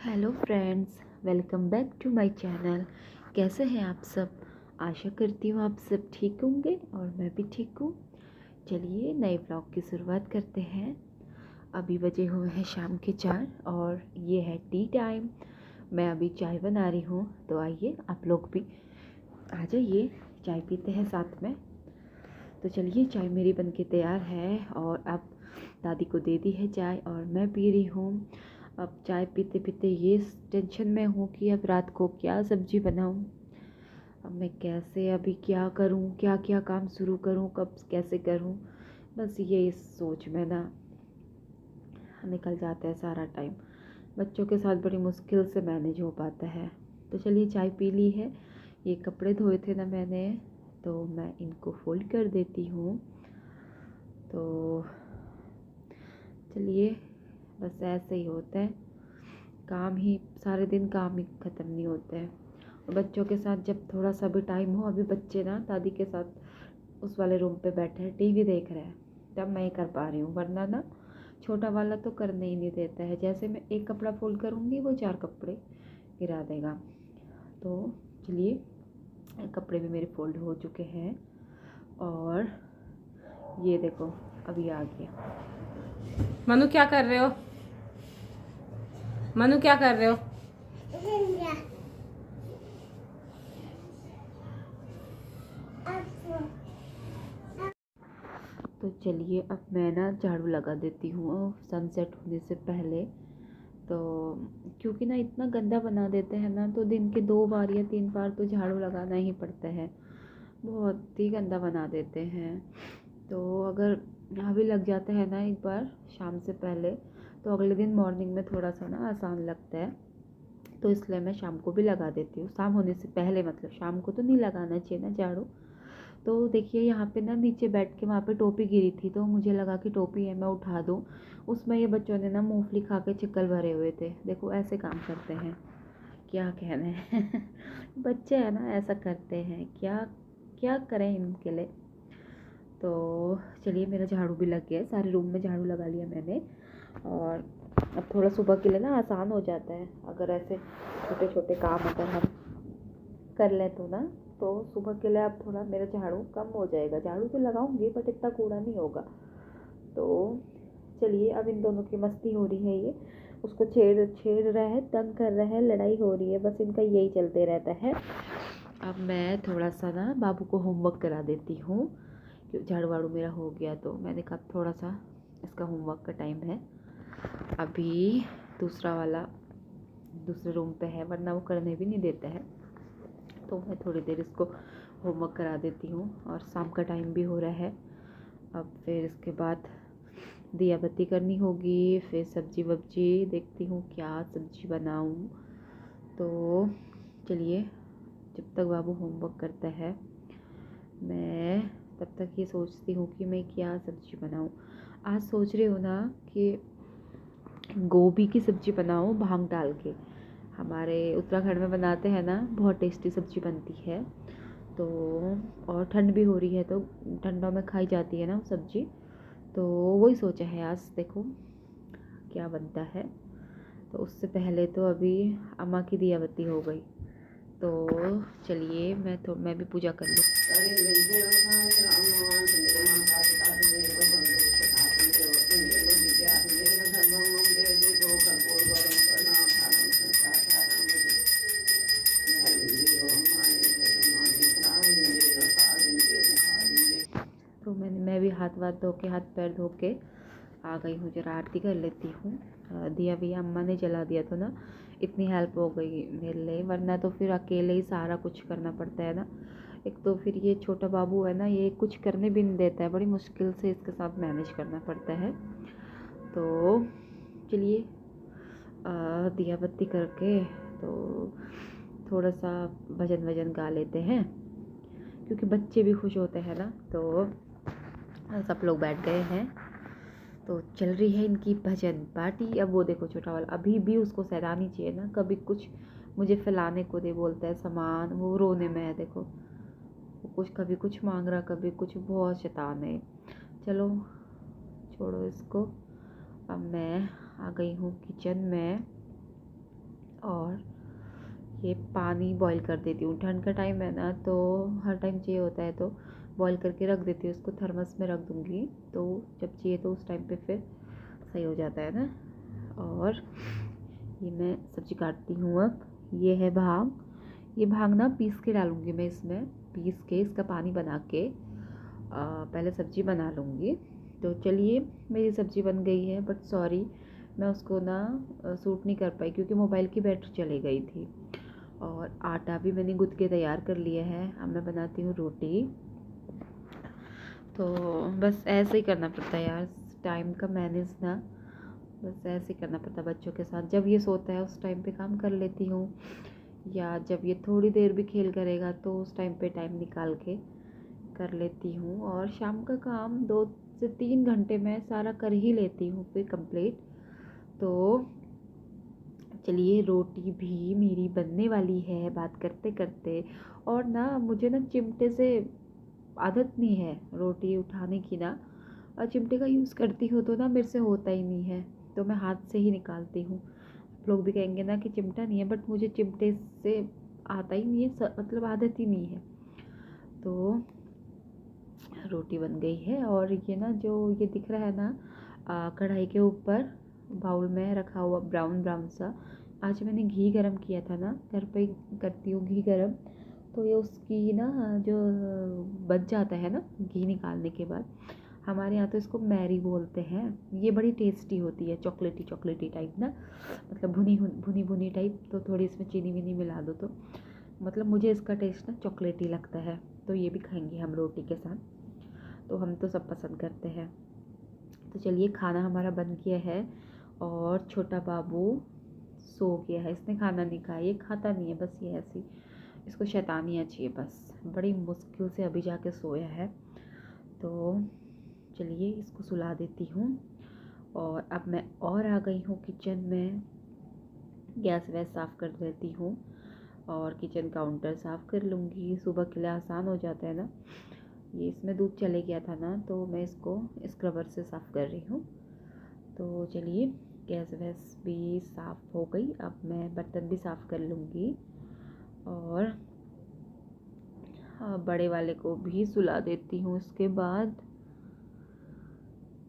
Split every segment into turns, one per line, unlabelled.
Hello friends, welcome back to my channel. कैसे हैं आप सब? आशा करती हूँ आप सब ठीक होंगे और मैं भी ठीक हूँ। चलिए नए व्लॉग की शुरुआत करते हैं। अभी बजे हुए हैं शाम के 4 और ये है टी टाइम। मैं अभी चाय बना रही हूँ, तो आइए आप लोग भी आ जाइए, चाय पीते हैं साथ में। तो चलिए चाय मेरी बनके तैयार है और अब दादी को दे दी है चाय और मैं पी रही हूँ। अब चाय पीते पीते ये टेंशन में हूँ कि अब रात को क्या सब्जी बनाऊँ। अब मैं कैसे अभी क्या करूँ, क्या क्या काम शुरू करूँ, कब कैसे करूँ, बस ये इस सोच में ना निकल जाता है सारा टाइम। बच्चों के साथ बड़ी मुश्किल से मैनेज हो पाता है। तो चलिए चाय पी ली है। ये कपड़े धोए थे ना मैंने, तो मैं इनको फोल्ड कर देती हूँ। तो चलिए, बस ऐसे ही होता है, काम ही सारे दिन काम ही ख़त्म नहीं होते हैं। और बच्चों के साथ जब थोड़ा सा भी टाइम हो, अभी बच्चे ना दादी के साथ उस वाले रूम पे बैठे हैं, टीवी देख रहे हैं, तब मैं ही कर पा रही हूँ, वरना ना छोटा वाला तो करने ही नहीं देता है। जैसे मैं एक कपड़ा फोल्ड करूँगी वो 4 कपड़े गिरा देगा। तो चलिए, कपड़े भी मेरे फोल्ड हो चुके हैं और ये देखो अभी आ गया।
मनु क्या कर रहे हो? मनु क्या कर रहे हो?
तो चलिए अब मैं ना झाड़ू लगा देती हूँ सनसेट होने से पहले। तो क्योंकि ना इतना गंदा बना देते हैं ना, तो दिन के 2 बार या 3 बार तो झाड़ू लगाना ही पड़ता है। बहुत ही गंदा बना देते हैं। तो अगर अभी लग जाता है ना एक बार शाम से पहले, तो अगले दिन मॉर्निंग में थोड़ा सा ना आसान लगता है। तो इसलिए मैं शाम को भी लगा देती हूँ, शाम होने से पहले, मतलब शाम को तो नहीं लगाना चाहिए ना झाड़ू। तो देखिए यहाँ पे ना नीचे बैठ के वहाँ पे टोपी गिरी थी, तो मुझे लगा कि टोपी है मैं उठा दूँ। उसमें ये बच्चों ने ना मूंगफली खा के चिक्कल भरे हुए थे। देखो ऐसे काम करते हैं, क्या कहने हैं। बच्चे हैं ना, ऐसा करते हैं, क्या क्या करें इनके लिए। तो चलिए मेरा झाड़ू भी लग गया, सारे रूम में झाड़ू लगा लिया मैंने। और अब थोड़ा सुबह के लिए ना आसान हो जाता है, अगर ऐसे छोटे छोटे काम अगर हम कर लें तो ना, तो सुबह के लिए अब थोड़ा मेरा झाड़ू कम हो जाएगा। झाड़ू तो लगाऊंगी बट इतना कूड़ा नहीं होगा। तो चलिए, अब इन दोनों की मस्ती हो रही है, ये उसको छेड़ छेड़ रहा है, तंग कर रहा है, लड़ाई हो रही है, बस इनका यही चलते रहता है। अब मैं थोड़ा सा ना बाबू को होमवर्क करा देती हूँ, क्योंकि झाड़ू वाड़ू मेरा हो गया, तो मैंने कहा थोड़ा सा इसका होमवर्क का टाइम है। अभी दूसरा वाला दूसरे रूम पे है, वरना वो करने भी नहीं देता है। तो मैं थोड़ी देर इसको होमवर्क करा देती हूँ और शाम का टाइम भी हो रहा है। अब फिर इसके बाद दिया बत्ती करनी होगी, फिर सब्जी वब्जी देखती हूँ क्या सब्जी बनाऊँ। तो चलिए, जब तक बाबू होमवर्क करता है मैं तब तक ये सोचती हूँ कि मैं क्या सब्जी बनाऊँ। आज सोच रही हूँ ना कि गोभी की सब्जी बनाऊँ भांग डाल के। हमारे उत्तराखंड में बनाते हैं ना, बहुत टेस्टी सब्जी बनती है। तो और ठंड भी हो रही है, तो ठंडों में खाई जाती है ना वो सब्जी। तो वही सोचा है, आज देखो क्या बनता है। तो उससे पहले तो अभी अम्मा की दिया बत्ती हो गई, तो चलिए मैं भी पूजा कर लूँ। तो मैं भी हाथ वाथ धो के, हाथ पैर धो के आ गई हूँ, जरा आरती कर लेती हूँ। दिया भी अम्मा ने जला दिया तो ना इतनी हेल्प हो गई मेरे लिए, वरना तो फिर अकेले ही सारा कुछ करना पड़ता है ना। एक तो फिर ये छोटा बाबू है ना, ये कुछ करने भी नहीं देता है, बड़ी मुश्किल से इसके साथ मैनेज करना पड़ता है। तो चलिए दिया बत्ती करके तो थोड़ा सा भजन वजन गा लेते हैं, क्योंकि बच्चे भी खुश होते हैं ना। तो सब लोग बैठ गए हैं, तो चल रही है इनकी भजन पार्टी। अब वो देखो छोटा वाला अभी भी उसको सैरानी चाहिए ना, कभी कुछ मुझे फैलाने को दे बोलता है सामान, वो रोने में है देखो, वो कुछ कभी कुछ मांग रहा, कभी कुछ, बहुत शैतान है। चलो छोड़ो इसको। अब मैं आ गई हूँ किचन में और ये पानी बॉईल कर देती हूँ। ठंड का टाइम है ना, तो हर टाइम चाहिए होता है तो बॉईल करके रख देती हूँ। इसको थर्मस में रख दूँगी, तो जब चाहिए तो उस टाइम पे फिर सही हो जाता है ना। और ये मैं सब्ज़ी काटती हूँ। अब ये है भांग। ये भांग ना पीस के डालूँगी मैं इसमें, पीस के इसका पानी बना के पहले सब्ज़ी बना लूँगी। तो चलिए, मेरी सब्ज़ी बन गई है, बट सॉरी मैं उसको ना शूट नहीं कर पाई क्योंकि मोबाइल की बैटरी चली गई थी। और आटा भी मैंने गूँथ के तैयार कर लिया है। अब मैं बनाती हूँ रोटी। तो बस ऐसे ही करना पड़ता है यार, टाइम का मैनेज ना, बस ऐसे ही करना पड़ता है बच्चों के साथ। जब ये सोता है उस टाइम पे काम कर लेती हूँ, या जब ये थोड़ी देर भी खेल करेगा तो उस टाइम पे टाइम निकाल के कर लेती हूँ। और शाम का काम 2 से 3 घंटे में सारा कर ही लेती हूँ फिर कंप्लीट। तो चलिए, रोटी भी मेरी बनने वाली है बात करते करते। और ना मुझे ना चिमटे से आदत नहीं है रोटी उठाने की ना, और चिमटे का यूज़ करती हूँ तो ना मेरे से होता ही नहीं है, तो मैं हाथ से ही निकालती हूँ। लोग भी कहेंगे ना कि चिमटा नहीं है, बट मुझे चिमटे से आता ही नहीं है, मतलब आदत ही नहीं है। तो रोटी बन गई है। और ये ना जो ये दिख रहा है ना कढ़ाई के ऊपर बाउल में रखा हुआ ब्राउन ब्राउन सा, आज मैंने घी गरम किया था ना, घर पे ही करती हूँ घी गरम। तो ये उसकी ना जो बच जाता है ना घी निकालने के बाद, हमारे यहाँ तो इसको मैरी बोलते हैं। ये बड़ी टेस्टी होती है, चॉकलेटी चॉकलेटी टाइप ना, मतलब भुनी भुनी भुनी टाइप। तो थोड़ी इसमें चीनी विनी मिला दो तो मतलब मुझे इसका टेस्ट ना चॉकलेटी लगता है। तो ये भी खाएंगे हम रोटी के साथ, तो हम तो सब पसंद करते हैं। तो चलिए, खाना हमारा बन गया है। और छोटा बाबू सो गया है, इसने खाना नहीं खाया, ये खाता नहीं है, बस ये ऐसी इसको शैतानियाँ चाहिए बस। बड़ी मुश्किल से अभी जाके सोया है। तो चलिए, इसको सुला देती हूँ। और अब मैं और आ गई हूँ किचन में, गैस वैस साफ़ कर देती हूँ और किचन काउंटर साफ़ कर लूँगी। सुबह के लिए आसान हो जाता है ना। ये इसमें दूध चले गया था ना, तो मैं इसको स्क्रबर से साफ़ कर रही हूँ। तो चलिए, गैस वैस भी साफ़ हो गई। अब मैं बर्तन भी साफ़ कर लूँगी और बड़े वाले को भी सुला देती हूँ इसके बाद।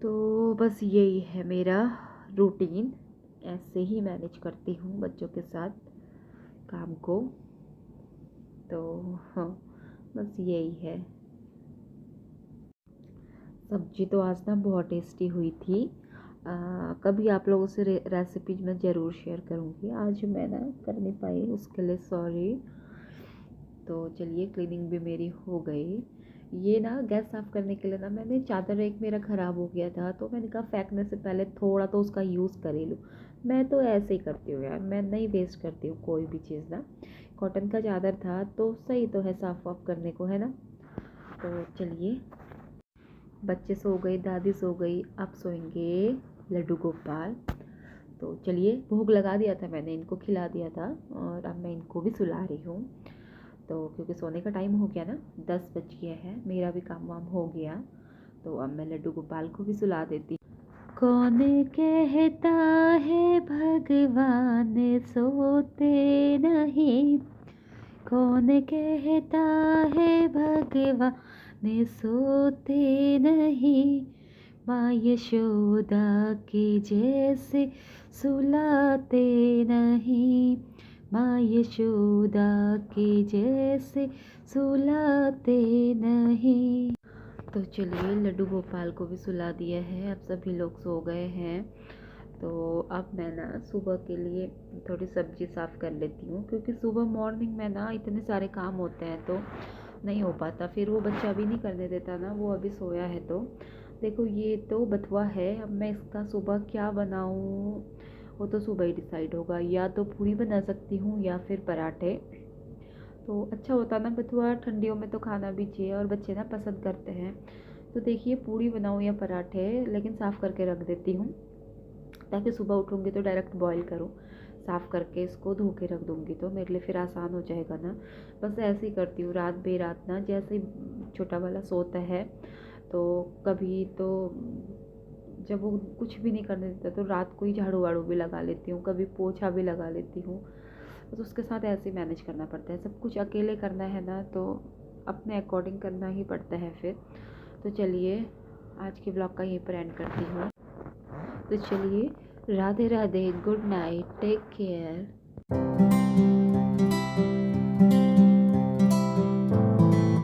तो बस यही है मेरा रूटीन, ऐसे ही मैनेज करती हूँ बच्चों के साथ काम को। तो हाँ, बस यही है। सब्जी तो आज ना बहुत टेस्टी हुई थी। कभी आप लोगों से रेसिपी मैं ज़रूर शेयर करूँगी। आज मैं ना कर नहीं पाई, उसके लिए सॉरी। तो चलिए, क्लीनिंग भी मेरी हो गई। ये ना गैस साफ़ करने के लिए ना मैंने चादर एक मेरा ख़राब हो गया था, तो मैंने कहा फेंकने से पहले थोड़ा तो उसका यूज़ कर ही लूँ। मैं तो ऐसे ही करती हूँ यार, मैं नहीं वेस्ट करती हूँ कोई भी चीज़ ना। कॉटन का चादर था तो सही तो है साफ़ वाफ़ करने को, है ना। तो चलिए, बच्चे सो गए, दादी सो गई, अब सोएंगे लड्डू गोपाल। तो चलिए, भोग लगा दिया था मैंने, इनको खिला दिया था और अब मैं इनको भी सुला रही हूँ। तो क्योंकि सोने का टाइम हो गया ना, 10 बज गया है, मेरा भी काम वाम हो गया। तो अब मैं लड्डू गोपाल को भी सुला देती। कौन कहता है भगवान सोते नहीं, कौन कहता है भगवान सोते नहीं, माँ यशोदा के जैसे सुलाते नहीं, माँ यशोदा के जैसे सुलाते नहीं। तो चलिए, लड्डू गोपाल को भी सुला दिया है, अब सभी लोग सो गए हैं। तो अब मैं ना सुबह के लिए थोड़ी सब्ज़ी साफ़ कर लेती हूँ, क्योंकि सुबह मॉर्निंग में ना इतने सारे काम होते हैं तो नहीं हो पाता। फिर वो बच्चा अभी नहीं करने देता ना, वो अभी सोया है। तो देखो, ये तो बथुआ है, अब मैं इसका सुबह क्या बनाऊँ वो तो सुबह ही डिसाइड होगा। या तो पूरी बना सकती हूँ या फिर पराठे। तो अच्छा होता ना बथुआ, ठंडियों में तो खाना भी चाहिए और बच्चे ना पसंद करते हैं। तो देखिए, पूरी बनाऊँ या पराठे, लेकिन साफ़ करके रख देती हूँ ताकि सुबह उठूँगी तो डायरेक्ट बॉईल करूँ। साफ़ करके इसको धो के रख दूँगी तो मेरे लिए फिर आसान हो जाएगा ना। बस ऐसे ही करती हूँ रात बेरात ना, जैसे ही छोटा वाला सोता है तो कभी तो जब वो कुछ भी नहीं करने देता तो रात को ही झाड़ू वाड़ू भी लगा लेती हूँ, कभी पोछा भी लगा लेती हूँ। बस उसके साथ ऐसे ही मैनेज करना पड़ता है। सब कुछ अकेले करना है ना, तो अपने अकॉर्डिंग करना ही पड़ता है फिर। तो चलिए आज के ब्लॉग का यहीं पर एंड करती हूँ। तो चलिए Radhe Radhe, good night, take care.